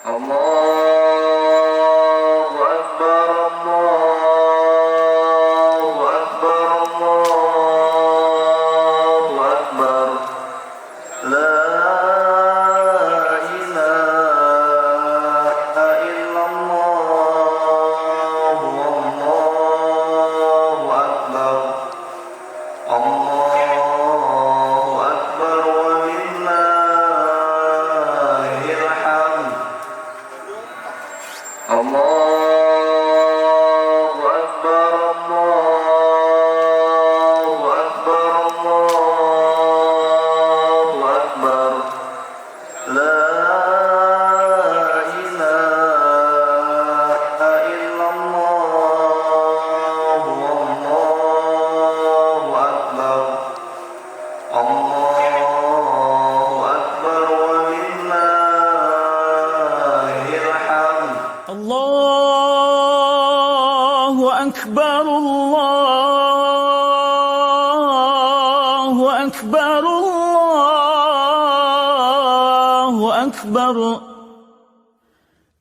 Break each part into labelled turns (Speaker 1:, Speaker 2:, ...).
Speaker 1: Allahu Akbar, Allahu Akbar, Allahu Akbar. La ilaha illallah, Allahu Akbar. Allahu Akbar walillahil hamd. Allahu Akbar, Allahu Akbar, Allahu Akbar.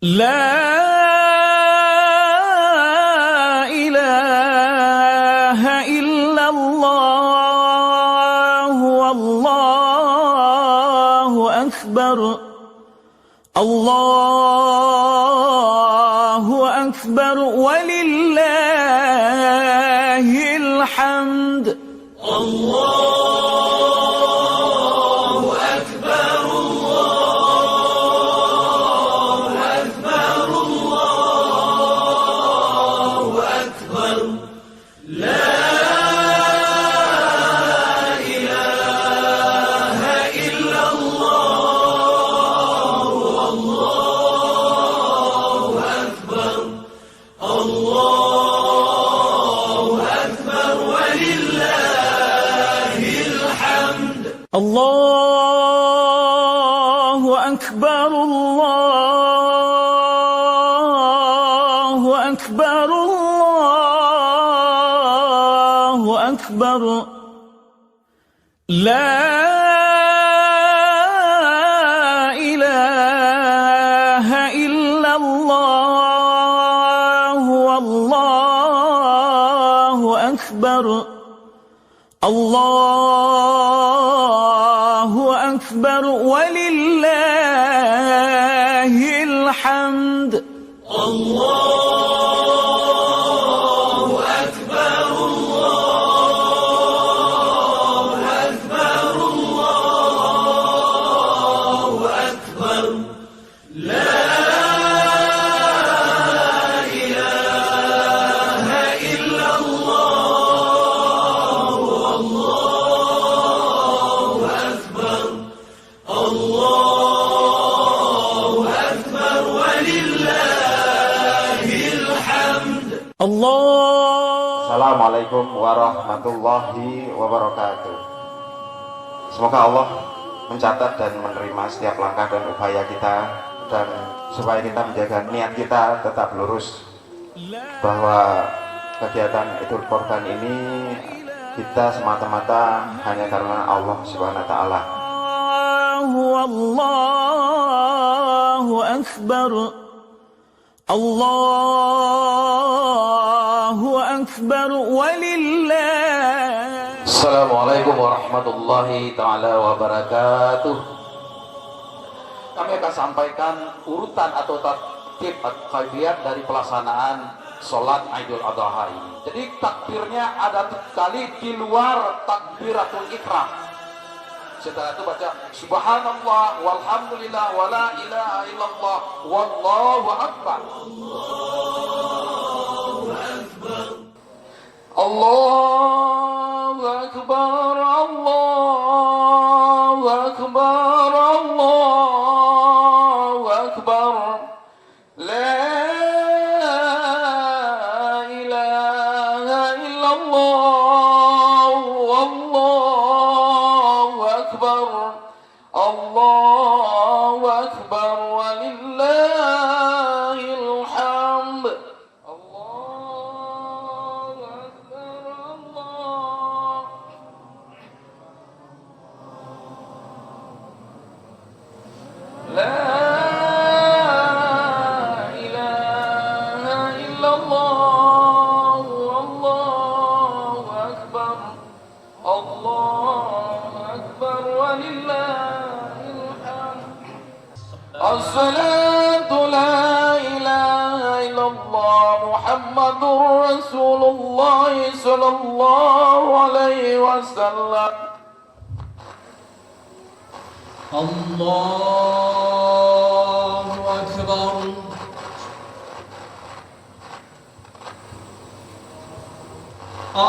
Speaker 1: La ilaha illallah, Allahu Akbar. Allahu Akbar walillahil hamd.
Speaker 2: Allahu Akbar, Allahu Akbar, Allahu Akbar. La ilaha illallah, wallahu akbar. Allahu akbar walillahil hamd. Allahu akbar, Allahu akbar, Allahu akbar. La ilaha illallah, wallahu akbar. Allahu akbar walillahil hamd. Allahu akbar, Allahu akbar, Allahu akbar. La ilaha illallah, wallahu akbar. Allahu akbar walillahil hamd. Allahu akbar, Allahu akbar, Allahu akbar. La ilaha illallah, wallahu akbar. Allahu akbar walillahil hamd.
Speaker 3: Assalamualaikum warahmatullahi wabarakatuh. Semoga Allah mencatat dan menerima setiap langkah dan upaya kita, dan supaya kita menjaga niat kita tetap lurus, bahwa kegiatan Idul Korban ini kita semata-mata hanya karena Allah Subhanahu wa taala.
Speaker 2: Allahu akbar, Allahu akbar walillah.
Speaker 3: Assalamualaikum warahmatullahi taala wabarakatuh. Kami akan sampaikan urutan atau tertib kaifiyat dari pelaksanaan sholat Idul Adha ini. Jadi takbirnya ada kali di luar takbiratul ihram. Setelah itu baca subhanallah walhamdulillah wala ilaha illallah wallahu akbar. Allahu akbar, Allahu akbar, Allahu akbar. La ilaha illallah, wallahu akbar. Allahu akbar walillahil hamd. Allahu akbar, Allah. La
Speaker 4: ولله الحمد. الصلاة لا إله إلا الله محمد رسول الله صلى الله عليه وسلم. الله أكبر.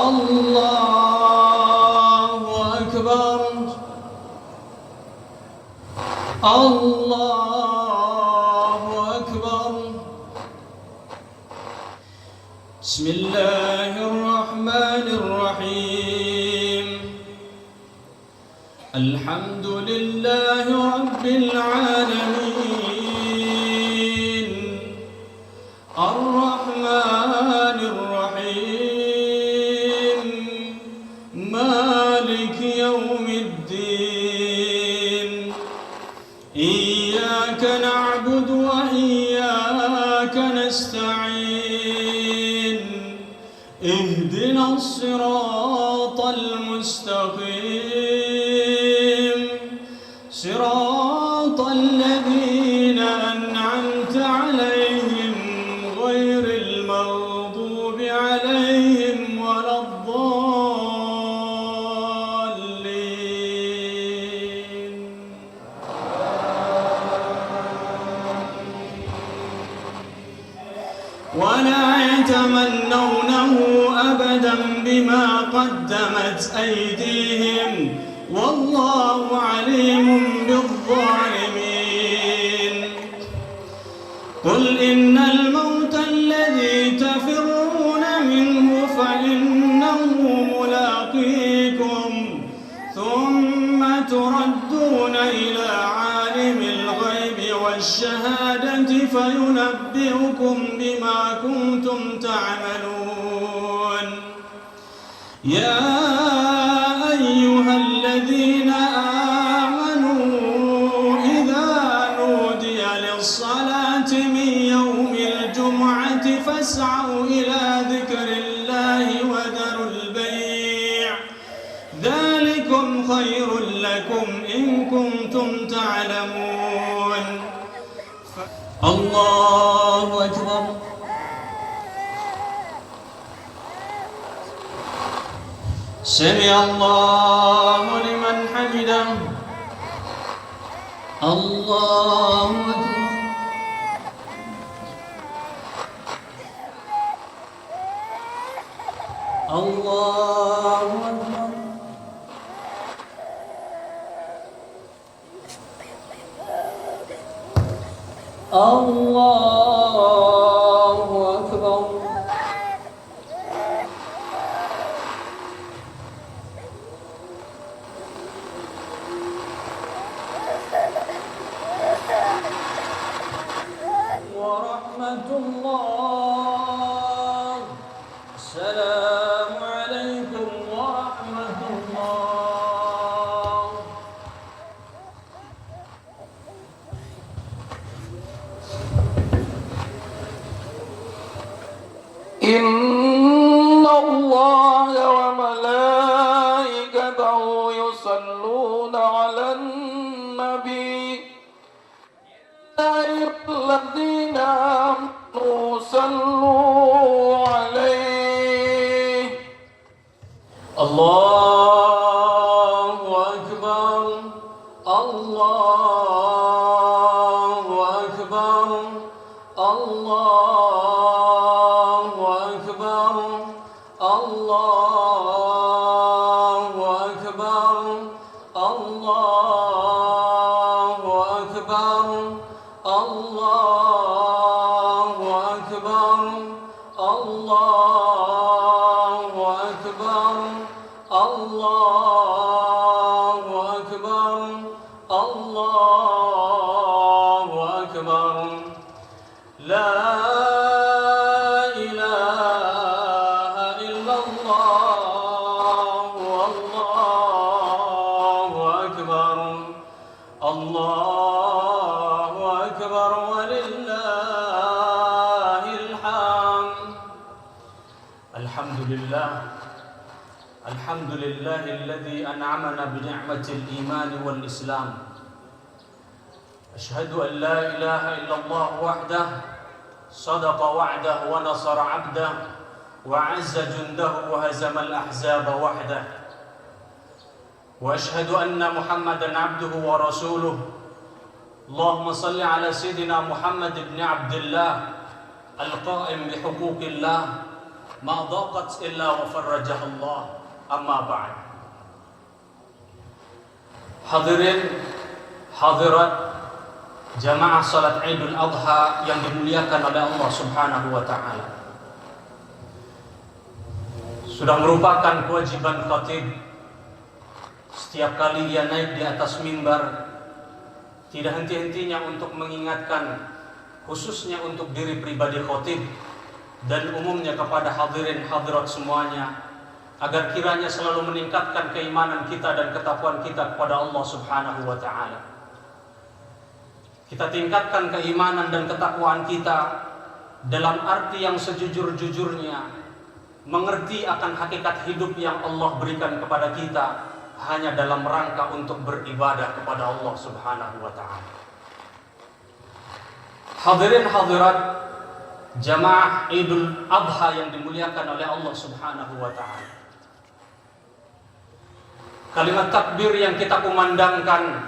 Speaker 4: الله أكبر. الله أكبر. بسم الله الرحمن الرحيم. الحمد لله رب العالمين الرحمن الرحيم مالك يوم الدين إياك نعبد وإياك نستعين اهدنا الصراط المستقيم صراط الذين أنعمت عليهم غير المغضوب عليهم ولا الضالين. ولا يتمنونه أبدا بما قدمت أيديهم والله عليم بالظالمين. قل إن الموت الذي تفرون منه فإنه ملاقيكم ثم تردون إلى عالم الغيب والشهادة فينبئكم بما كنتم تعملون. يا أيها الذين آمنوا إذا نودي للصلاة من يوم الجمعة فاسعوا إلى ذكر الله وذروا البيع ذلكم خير لكم إن كنتم تعلمون. الله أكبر. سمع الله لمن حمده. الله أكبر. الله أكبر. الله أكبر. ورحمة الله. السلام عليكم ورحمة الله. إن الله وملائكته يصلون على النبي الذين آمنوا صلوا عليه. الله أكبر. الله أكبر. الله أكبر. الله أكبر. الله أكبر. الله أكبر. الله أكبر. الله أكبر. الله أكبر. لا إله إلا الله. والله أكبر. الله أكبر ولله الحمد. الحمد لله الحمد لله الذي أنعمنا بنعمة الإيمان والإسلام. أشهد أن لا إله إلا الله وحده صدق وعده ونصر عبده وعز جنده وهزم الأحزاب وحده. وأشهد أن محمدا عبده ورسوله. اللهم صل على سيدنا محمد بن عبد الله القائم بحقوق الله ما ضاقت إلا وفرجها الله. Amma ba'd. Hadirin hadirat jamaah salat Idul Adha yang dimuliakan oleh Allah Subhanahu wa taala. Sudah merupakan kewajiban khatib setiap kali dia naik di atas mimbar tidak henti-hentinya untuk mengingatkan, khususnya untuk diri pribadi khatib dan umumnya kepada hadirin hadirat semuanya, agar kiranya selalu meningkatkan keimanan kita dan ketakwaan kita kepada Allah Subhanahu wa taala. Kita tingkatkan keimanan dan ketakwaan kita dalam arti yang sejujur-jujurnya, mengerti akan hakikat hidup yang Allah berikan kepada kita hanya dalam rangka untuk beribadah kepada Allah Subhanahu wa taala. Hadirin hadirat jamaah Idul Adha yang dimuliakan oleh Allah Subhanahu wa taala. Kalimat takbir yang kita kumandangkan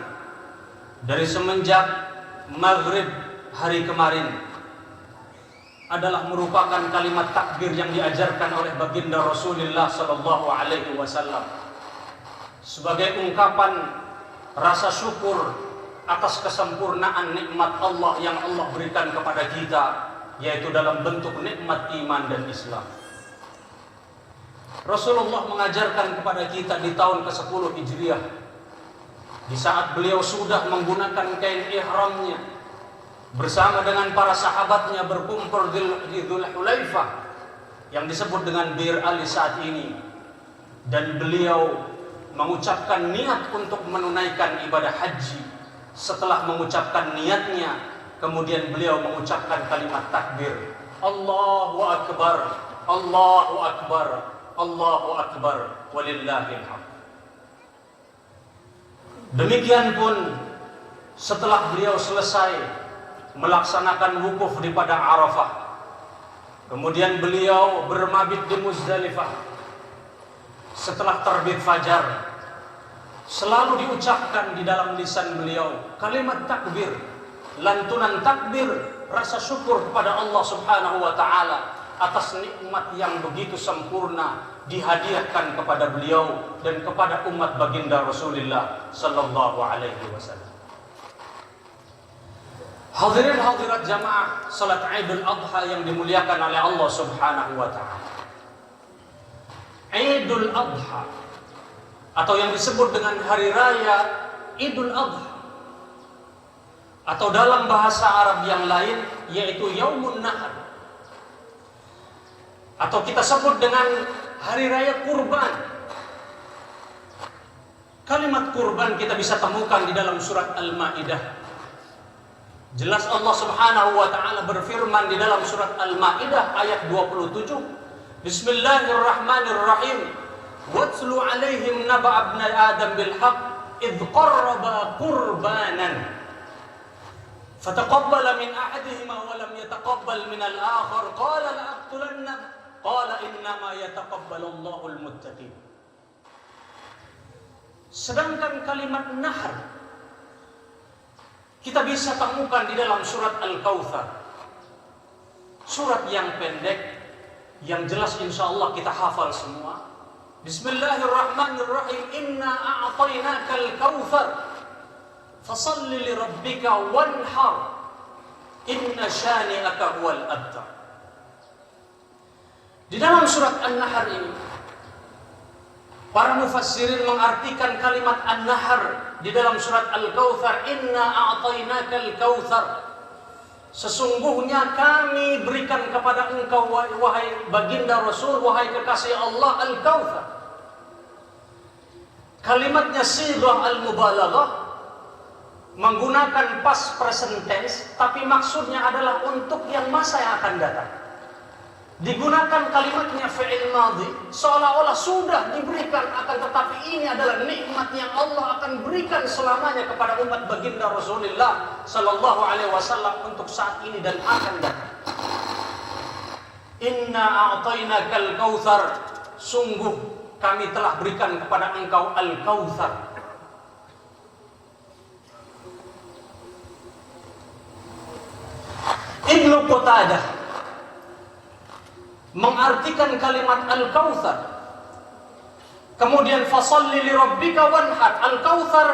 Speaker 4: dari semenjak maghrib hari kemarin adalah merupakan kalimat takbir yang diajarkan oleh baginda Rasulullah sallallahu alaihi wasallam sebagai ungkapan rasa syukur atas kesempurnaan nikmat Allah yang Allah berikan kepada kita, yaitu dalam bentuk nikmat iman dan Islam. Rasulullah mengajarkan kepada kita di tahun ke-10 Hijriah, di saat beliau sudah menggunakan kain ihramnya bersama dengan para sahabatnya berkumpul di Dzul Hulaifah yang disebut dengan Bir Ali saat ini, dan beliau mengucapkan niat untuk menunaikan ibadah haji. Setelah mengucapkan niatnya, kemudian beliau mengucapkan kalimat takbir, Allahu Akbar, Allahu Akbar, Allahu Akbar, walillahil hamd. Demikian pun setelah beliau selesai melaksanakan wukuf di padang Arafah, kemudian beliau bermabit di Muzdalifah. Setelah terbit fajar, selalu diucapkan di dalam lisan beliau kalimat takbir, lantunan takbir, rasa syukur kepada Allah Subhanahu wa taala atas nikmat yang begitu sempurna dihadiahkan kepada beliau dan kepada umat baginda Rasulullah sallallahu alaihi wasallam. Hadirin hadirat jamaah salat Idul Adha yang dimuliakan oleh Allah Subhanahu wa taala. Idul Adha atau yang disebut dengan hari raya Idul Adha, atau dalam bahasa Arab yang lain yaitu Yaumun Nahar, atau kita sebut dengan hari raya kurban. Kalimat kurban kita bisa temukan di dalam surat Al-Maidah. Jelas Allah Subhanahu wa taala berfirman di dalam surat Al-Maidah ayat 27, Bismillahirrahmanirrahim. Watslu alaihim naba' ibni Adam bil haqq idh qarraba qurbanan fataqabbala min ahadihima wa lam yataqabbal min al-akhar qala la aqtulannak qala innama yataqabbalallahu al-muttaqin. Sedangkan kalimat nahar kita bisa temukan di dalam surat Al-Kautsar, surat yang pendek yang jelas insyaallah kita hafal semua. Bismillahirrahmanirrahim. Inna a'tainakal kautsar fasalli li rabbika wanhar inna syani'aka huwal abtar. Di dalam surat An-Nahr ini para mufassirin mengartikan kalimat An-Nahr di dalam surat Al-Kautsar, inna a'tainakal kautsar, sesungguhnya kami berikan kepada engkau wahai baginda Rasul, wahai kekasih Allah, Al-Kautsar. Kalimatnya sighah al-mubalaghah, menggunakan past present tense, tapi maksudnya adalah untuk yang masa yang akan datang. Digunakan kalimatnya fi'il madhi seolah-olah sudah diberikan, akan tetapi ini adalah nikmat yang Allah akan berikan selamanya kepada umat baginda Rasulullah sallallahu alaihi wasallam untuk saat ini dan akan datang. Inna a'tainakal kautsar, sungguh kami telah berikan kepada engkau al-kautsar. Ibnu Qutadah mengartikan kalimat al-kautsar, kemudian fasalli li rabbika wanhar, al-kautsar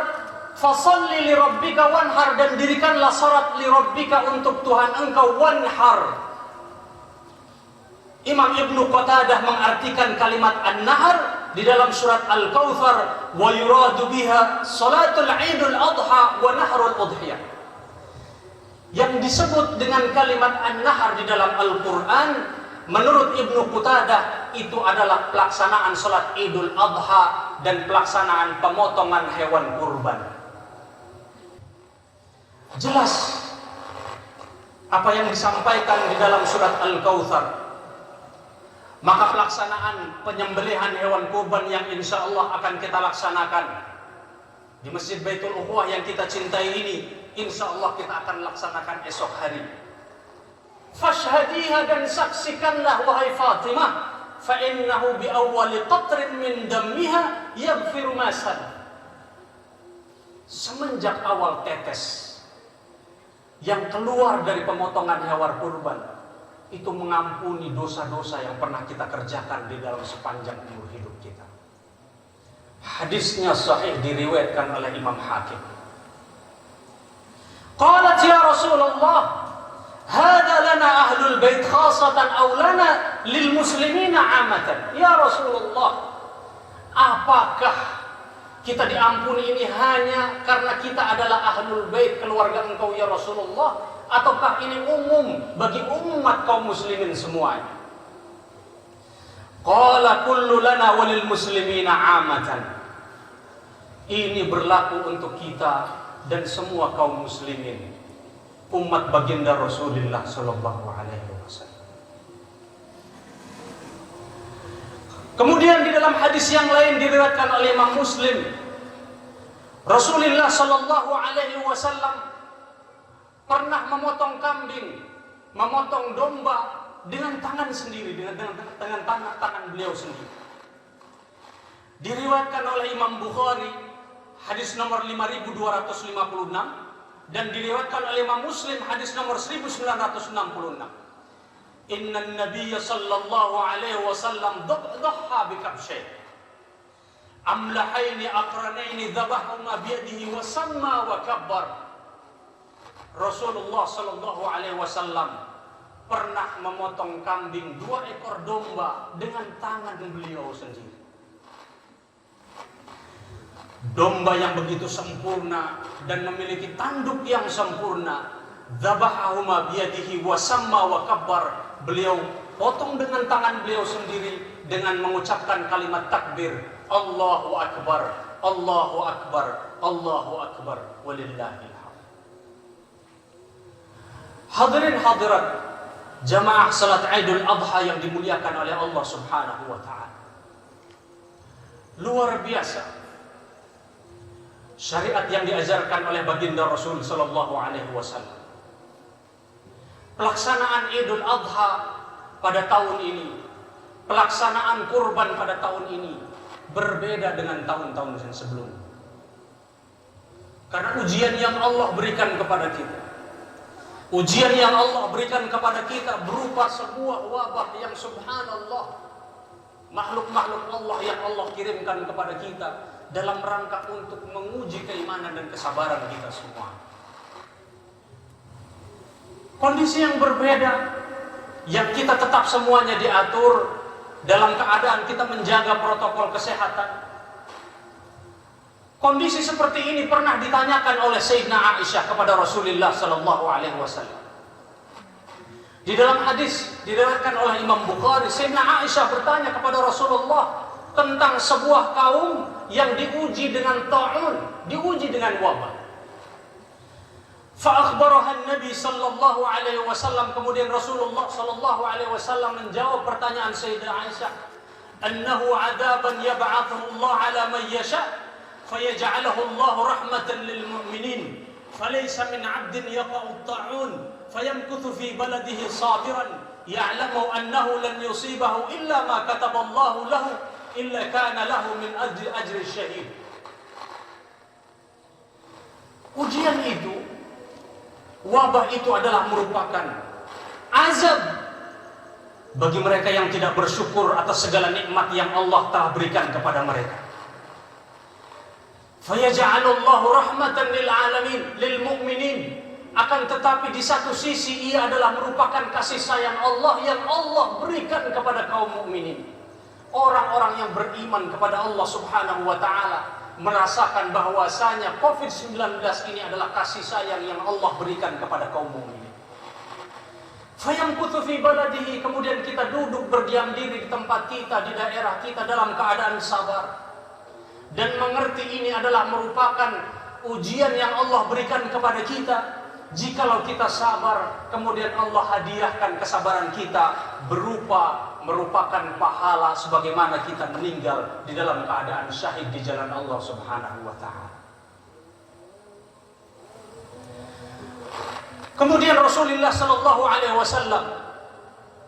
Speaker 4: fasalli li rabbika wanhar, dan dirikanlah salat li rabbika untuk Tuhan engkau, wanhar. Imam Ibnu Qutadah mengartikan kalimat an-nahar di dalam surat al-kautsar, wa yuradu biha salatul idul adha wa nahrul udhiyah. Yang disebut dengan kalimat an-nahar di dalam Al-Quran menurut Ibnu Qutadah itu adalah pelaksanaan salat Idul Adha dan pelaksanaan pemotongan hewan kurban. Jelas apa yang disampaikan di dalam surat Al-Kautsar. Maka pelaksanaan penyembelihan hewan kurban yang insya Allah akan kita laksanakan di Masjid Baitul Ukhuwah yang kita cintai ini, insya Allah kita akan laksanakan esok hari. Fashhadiha, dan saksikanlah wahai Fatimah, fa innahu bi awwali qatrin min dammiha yaghfiru ma salaf. Semenjak awal tetes yang keluar dari pemotongan hewan kurban itu mengampuni dosa-dosa yang pernah kita kerjakan di dalam sepanjang umur hidup kita. Hadisnya sahih, diriwayatkan oleh Imam Hakim. Qalat ya Rasulullah, hada lana ahlul bait khasatan aw lana lil muslimina amatan. Ya Rasulullah, apakah kita diampuni ini hanya karena kita adalah ahlul bait, keluarga engkau ya Rasulullah, ataukah ini umum bagi umat kaum muslimin semuanya? Qala kullu lana walil muslimina amatan. Ini berlaku untuk kita dan semua kaum muslimin, umat baginda Rasulullah sallallahu alaihi wasallam. Kemudian di dalam hadis yang lain diriwayatkan oleh Imam Muslim, Rasulullah sallallahu alaihi wasallam pernah memotong kambing, memotong domba dengan tangan sendiri, dengan tangan beliau sendiri. Diriwayatkan oleh Imam Bukhari hadis nomor 5256 dan diriwayatkan oleh Imam Muslim hadis nomor 1966. Inna Nabiyya sallallahu alaihi wasallam dhaha bi kabshayn amlahaini aqranaini dhabahuma bi yadihi wa samma wa kabbar. Rasulullah sallallahu alaihi wasallam pernah memotong kambing, 2 ekor domba dengan tangan beliau sendiri. Domba yang begitu sempurna dan memiliki tanduk yang sempurna, dzabahahuma biyadihi wa samma wa kabbar. Beliau potong dengan tangan beliau sendiri dengan mengucapkan kalimat takbir, Allahu akbar, Allahu akbar, Allahu akbar, walillahil hamd. Hadirin hadirat jamaah salat Idul Adha yang dimuliakan oleh Allah Subhanahu wa taala. Luar biasa syariat yang diajarkan oleh baginda Rasul sallallahu alaihi wasallam. Pelaksanaan Idul Adha pada tahun ini, pelaksanaan kurban pada tahun ini berbeda dengan tahun-tahun yang sebelumnya. Karena ujian yang Allah berikan kepada kita, ujian yang Allah berikan kepada kita berupa sebuah wabah yang subhanallah, makhluk-makhluk Allah yang Allah kirimkan kepada kita dalam rangka untuk menguji keimanan dan kesabaran kita semua. Kondisi yang berbeda, yang kita tetap semuanya diatur dalam keadaan kita menjaga protokol kesehatan. Kondisi seperti ini pernah ditanyakan oleh Sayyidina Aisyah kepada Rasulullah sallallahu alaihi wasallam. Di dalam hadis diriwayatkan oleh Imam Bukhari, Sayyidina Aisyah bertanya kepada Rasulullah tentang sebuah kaum yang diuji dengan ta'un, diuji dengan wabah. Fa'akhbaraha Nabi sallallahu alaihi wasallam, kemudian Rasulullah sallallahu alaihi wasallam menjawab pertanyaan Sayyidah Aisyah, annahu 'adaban yab'athuhu Allah 'ala man yasha' fayaj'aluhu Allah rahmatan lil mu'minin falaysa min 'abdin yaqa'u at-ta'un fayamkuthu fi baladihi sabiran ya'lamu annahu lan yusibahu illa ma kataba Allah lahu illa kana lahu min ajri syahid. Ujian itu, wabah itu adalah merupakan azab bagi mereka yang tidak bersyukur atas segala nikmat yang Allah telah berikan kepada mereka. Fayaj'alullahu rahmatan lil alamin lil mu'minin. Akan tetapi di satu sisi ia adalah merupakan kasih sayang Allah yang Allah berikan kepada kaum mukminin. Orang-orang yang beriman kepada Allah Subhanahu wa taala merasakan bahwasanya COVID-19 ini adalah kasih sayang yang Allah berikan kepada kaum mukminin. Fayamkuthu fi baladihi, kemudian kita duduk berdiam diri di tempat kita, di daerah kita dalam keadaan sabar dan mengerti ini adalah merupakan ujian yang Allah berikan kepada kita. Jikalau kita sabar, kemudian Allah hadiahkan kesabaran kita berupa merupakan pahala sebagaimana kita meninggal di dalam keadaan syahid di jalan Allah Subhanahu wa taala. Kemudian Rasulullah sallallahu alaihi wasallam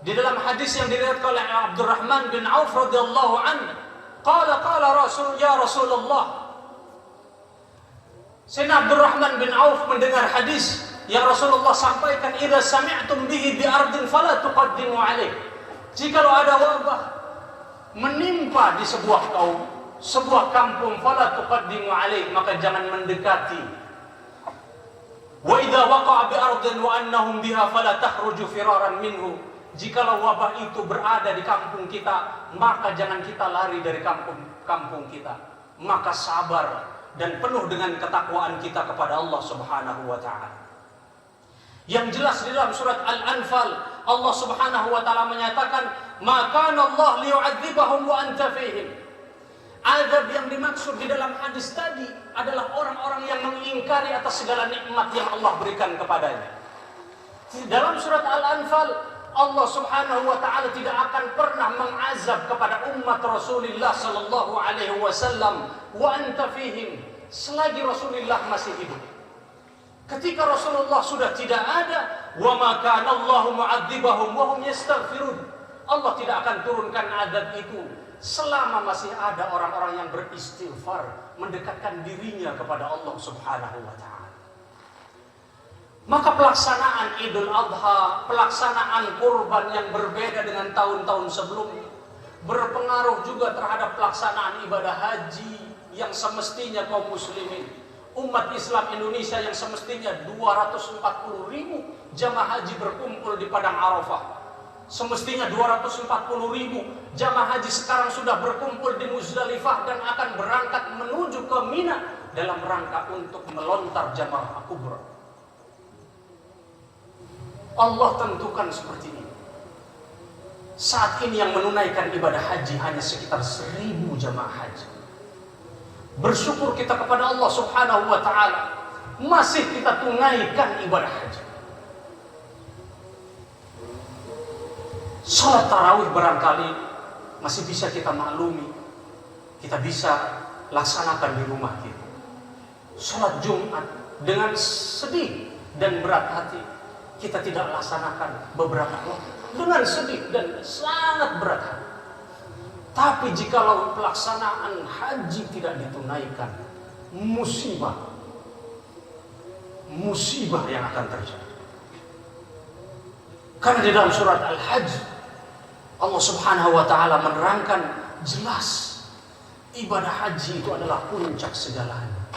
Speaker 4: di dalam hadis yang diriwayatkan oleh Abdurrahman bin Auf radhiyallahu anhu, qala Rasulullah. Sayyidina Abdurrahman bin Auf mendengar hadis yang Rasulullah sampaikan, idza sami'tum bihi bi ardin fala tuqaddimu alaih. Jikalau ada wabah menimpa di sebuah kaum, sebuah kampung, fala tuqaddimu alaih, maka jangan mendekati. Wa idza waqa'a bi ardin wa annahum biha fala takhruju firaran minhu. Jikalau wabah itu berada di kampung kita, maka jangan kita lari dari kampung kita. Maka sabar dan penuh dengan ketakwaan kita kepada Allah Subhanahu wa taala. Yang jelas di dalam surat Al-Anfal Allah Subhanahu wa taala menyatakan, maka Allah liyu'adzibahum wa anta fihim. Azab yang dimaksud di dalam hadis tadi adalah orang-orang yang mengingkari atas segala nikmat yang Allah berikan kepadanya. Di dalam surat Al-Anfal Allah Subhanahu wa taala tidak akan pernah mengazab kepada umat Rasulullah sallallahu alaihi wasallam wa anta fihim, selagi Rasulullah masih hidup. Ketika Rasulullah sudah tidak ada, wa ma kana Allahu mu'adzibahum wa hum yastaghfirun. Allah tidak akan turunkan azab itu selama masih ada orang-orang yang beristighfar, mendekatkan dirinya kepada Allah Subhanahu wa taala. Maka pelaksanaan Idul Adha, pelaksanaan kurban yang berbeda dengan tahun-tahun sebelumnya, berpengaruh juga terhadap pelaksanaan ibadah haji yang semestinya kaum muslimin, umat Islam Indonesia yang semestinya 240.000 jamaah haji berkumpul di Padang Arafah. Semestinya 240.000 jamaah haji sekarang sudah berkumpul di Muzdalifah dan akan berangkat menuju ke Mina dalam rangka untuk melontar Jamrah Kubra. Allah tentukan seperti ini. Saat ini yang menunaikan ibadah haji hanya sekitar 1.000 jamaah haji. Bersyukur kita kepada Allah Subhanahu wa taala, masih kita tunaikan ibadah haji. Salat tarawih barangkali masih bisa kita maklumi, kita bisa laksanakan di rumah kita. Salat Jumat dengan sedih dan berat hati kita tidak laksanakan beberapa waktu dengan sedih dan sangat berat hati. Tapi jikalau pelaksanaan haji tidak ditunaikan, musibah yang akan terjadi. Karena di dalam surat Al-Hajj Allah Subhanahu wa taala menerangkan jelas ibadah haji itu adalah puncak segalanya.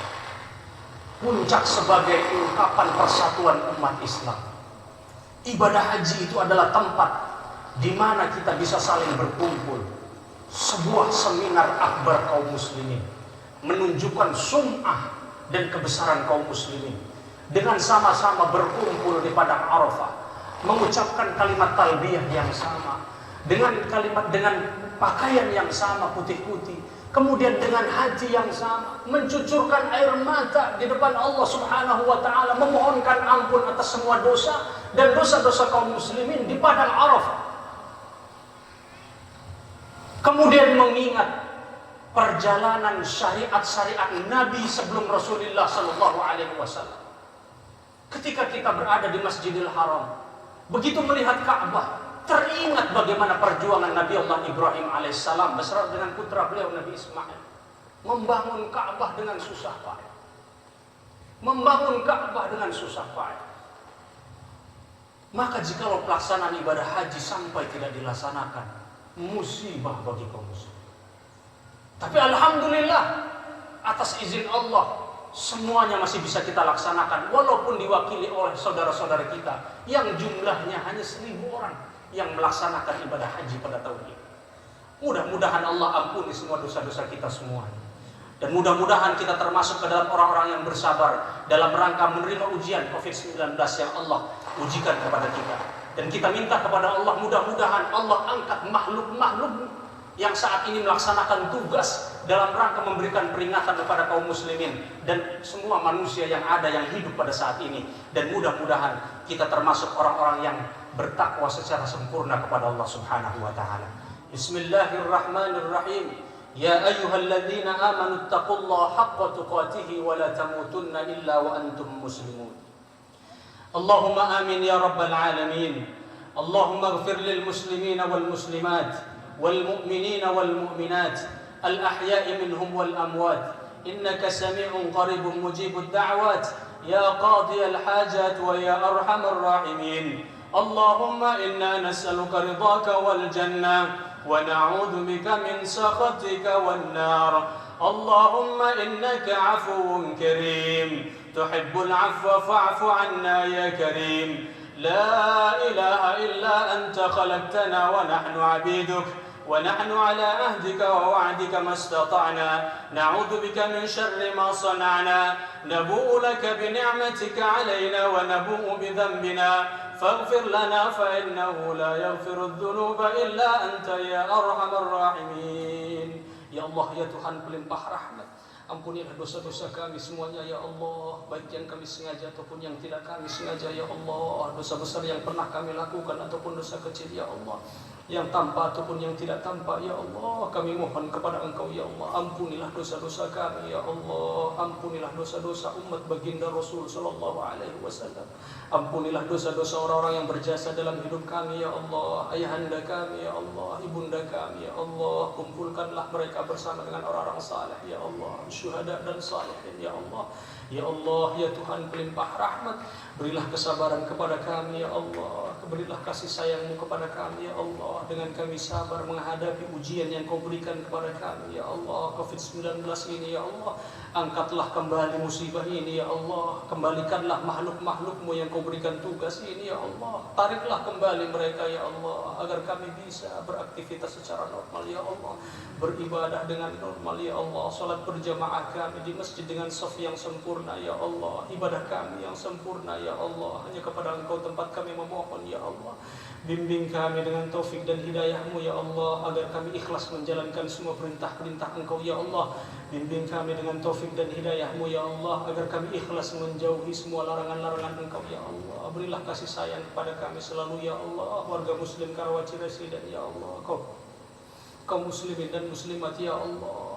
Speaker 4: Puncak sebagai ungkapan persatuan umat Islam. Ibadah haji itu adalah tempat di mana kita bisa saling berkumpul. Sebuah seminar akbar kaum muslimin, menunjukkan sum'ah dan kebesaran kaum muslimin, dengan sama-sama berkumpul di Padang Arafah, mengucapkan kalimat talbiyah yang sama, dengan pakaian yang sama putih-putih, kemudian dengan haji yang sama mencucurkan air mata di depan Allah Subhanahu wa taala, memohonkan ampun atas semua dosa dan dosa-dosa kaum muslimin di padang Arafah. Kemudian mengingat perjalanan syariat-syariat Nabi sebelum Rasulullah sallallahu alaihi wasallam. Ketika kita berada di Masjidil Haram, begitu melihat Ka'bah, teringat bagaimana perjuangan Nabi Allah Ibrahim alaihissalam beserta dengan putra beliau Nabi Ismail membangun Ka'bah dengan susah payah. Membangun Ka'bah dengan susah payah. Maka jikalau pelaksanaan ibadah haji sampai tidak dilaksanakan, musibah bagi kaum muslim. Tapi alhamdulillah, atas izin Allah, semuanya masih bisa kita laksanakan, walaupun diwakili oleh saudara-saudara kita yang jumlahnya hanya 1.000 orang yang melaksanakan ibadah haji pada tahun ini. Mudah-mudahan Allah ampuni semua dosa-dosa kita semuanya. Dan mudah-mudahan kita termasuk ke dalam orang-orang yang bersabar dalam rangka menerima ujian COVID-19 yang Allah ujikan kepada kita. Dan kita minta kepada Allah, mudah-mudahan Allah angkat makhluk-makhluk yang saat ini melaksanakan tugas dalam rangka memberikan peringatan kepada kaum muslimin dan semua manusia yang ada yang hidup pada saat ini. Dan mudah-mudahan kita termasuk orang-orang yang bertakwa secara sempurna kepada Allah Subhanahu wa taala. Bismillahirrahmanirrahim. Ya ayyuhalladzina amanu taqullaha haqqa tuqatih wa la tamutunna illa wa antum muslimun. Allahumma amin ya rabbal alamin. Allahumma ighfir lil muslimina wal muslimat wal mu'minina wal mu'minat al ahya'i minhum wal amwat. Innaka sami'un qaribun mujibud da'wat ya qadiyal hajat wa ya arhamar rahimin. Allahumma inna nas'aluka ridhaka wal jannah wa na'udzu bika min sakhatika wan nar. Allahumma innaka 'afuwun karim tuhibbul 'afwa fa'fu 'anna ya karim. La ilaha illa anta khalaqtana wa nahnu 'abiduk wa nahnu 'ala ahdika wa wa'dika mastata'na na'udzu bika min syarri ma sana'na nabu'u laka bi ni'matika 'alaina wa nabu'u bi dhanbina faghfir lana fa innahu la yaghfiru adh-dhunuba illa anta ya arhamar rahimin. Ya Allah, ya Tuhan pelimpah rahmat, ampunilah dosa-dosa kami semuanya ya Allah, baik yang kami sengaja ataupun yang tidak kami sengaja ya Allah. Dosa besar yang pernah kami lakukan ataupun dosa kecil ya Allah, yang tampak ataupun yang tidak tampak ya Allah, kami mohon kepada Engkau ya Allah. Ampunilah dosa-dosa kami ya Allah, ampunilah dosa-dosa umat baginda Rasul sallallahu alaihi wasallam. Ampunilah dosa-dosa orang-orang yang berjasa dalam hidup kami ya Allah, ayahanda kami ya Allah, ibunda kami ya Allah. Kumpulkanlah mereka bersama dengan orang-orang saleh ya Allah, syuhada dan salihin ya Allah. Ya Allah, ya Tuhan pelimpah rahmat, berilah kesabaran kepada kami ya Allah, berilah kasih sayang-Mu kepada kami ya Allah, dengan kami sabar menghadapi ujian yang Kau berikan kepada kami ya Allah. COVID-19 ini ya Allah, angkatlah kembali musibah ini ya Allah, kembalikanlah makhluk-makhluk-Mu yang Kau berikan tugas ini ya Allah, tariklah kembali mereka ya Allah, agar kami bisa beraktivitas secara normal ya Allah, beribadah dengan normal ya Allah, salat berjamaah kami di masjid dengan shaf yang sempurna ya Allah, ibadah kami yang sempurna ya Allah, hanya kepada Engkau tempat kami memohon ya Allah. Bimbing kami dengan taufik dan hidayah-Mu ya Allah, agar kami ikhlas menjalankan semua perintah-perintah Engkau ya Allah. Bimbing kami dengan taufik dan hidayah-Mu ya Allah, agar kami ikhlas menjauhi semua larangan-larangan Engkau ya Allah. Berilah kasih sayang kepada kami selalu ya Allah, warga muslim Karawaci Residen ya Allah, kaum muslimin dan muslimat ya Allah.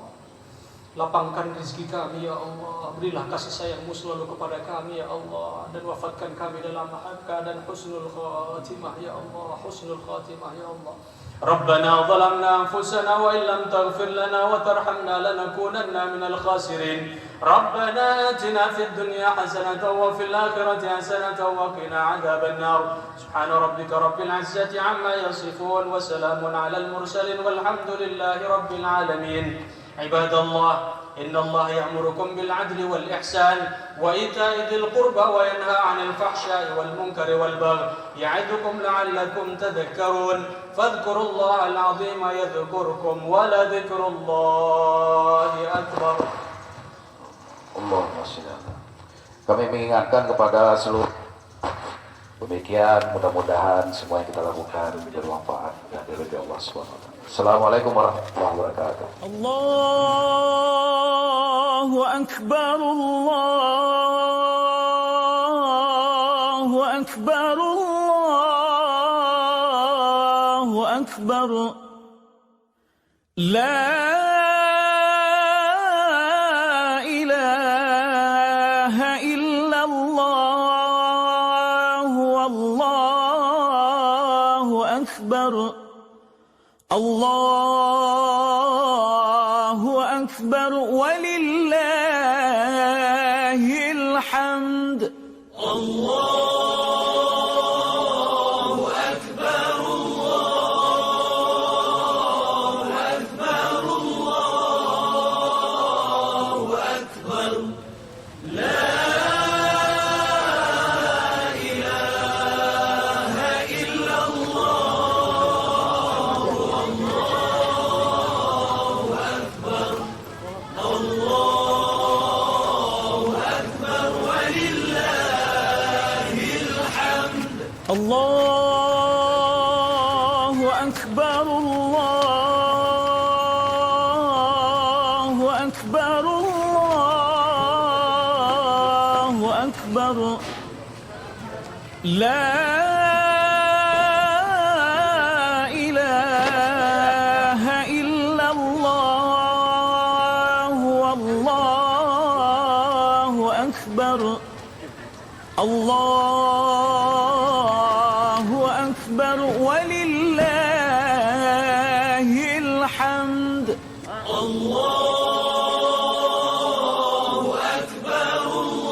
Speaker 4: Lapangkan rezeki kami ya Allah, berilah kasih sayang-Mu selalu kepada kami ya Allah, dan wafatkan kami dalam keadaan husnul khatimah ya Allah, husnul khatimah ya Allah. Rabbana zalamna anfusana wa illam taghfir lana wa tarhamna lanakunanna minal khasirin. Rabbana atina fid dunya hasanatan wa fil akhirati hasanatan wa qina adzaban nar. Subhana rabbika rabbil izzati amma yasifun wa salamun alal mursalin walhamdulillahi rabbil alamin. عباد الله إن الله يأمركم بالعدل والإحسان وإيتاء ذي القربى وينهى عن الفحشاء والمنكر والبغي يعظكم لعلكم تذكرون فاذكروا الله العظيم يذكركم ولذكر الله أكبر.
Speaker 5: Allahumma sholli ala. Kami mengingatkan kepada seluruh, demikian mudah-mudahan semua yang kita lakukan bermanfaat dan diridhoi Allah Subhanahu wa taala. Assalamualaikum warahmatullahi wabarakatuh.
Speaker 2: Allahu Akbar, Allahu Akbar, Allahu Akbar. La ilaha illallah, wallahu akbar. Allahu akbar, walillahil hamd. Allahu akbar, Allahu akbar, Allahu akbar. La ilaha illallah, Allahu akbar. Allahu akbar, walillahil hamd. Allahu akbar, Allahu akbar, Allahu akbar. La ilaha illallah, wallahu akbar. Allahu akbar, walillahil hamd. Allahu akbar, Allahu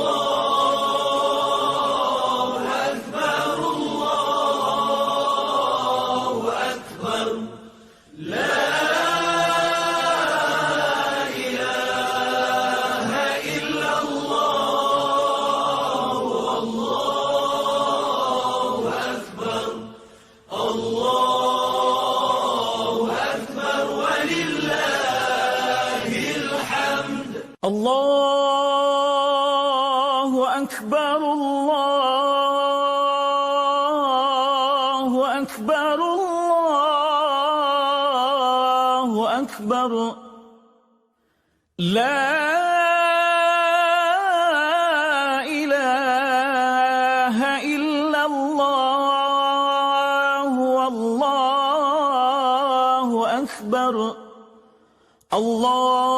Speaker 2: akbar, Allahu akbar. La ilaha illallah, wallahu akbar. Allahu akbar, walillahil hamd. Allahu akbar, Allahu akbar, Allahu akbar. La ilaha illallah, wallahu akbar. Allahu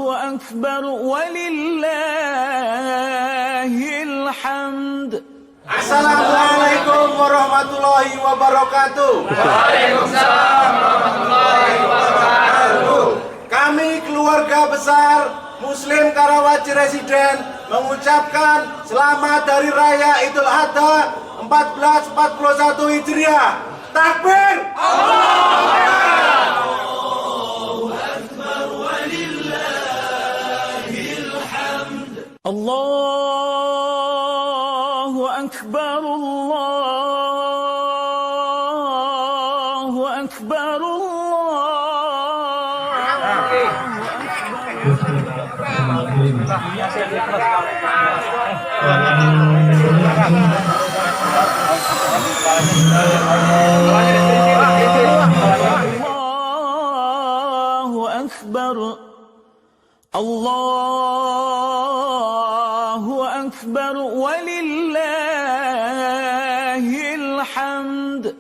Speaker 2: akbar, walillahil hamd.
Speaker 6: Assalamualaikum warahmatullahi wabarakatuh. Waalaikumsalam warahmatullahi wabarakatuh. Kami keluarga besar Muslim Karawaci Residen mengucapkan selamat Hari Raya Idul Adha 1441 Hijriah. Takbir! Allahu akbar, walillahil hamd. Allahu akbar, Allahu akbar, Allahu akbar. Allahu akbar, walillahil hamd.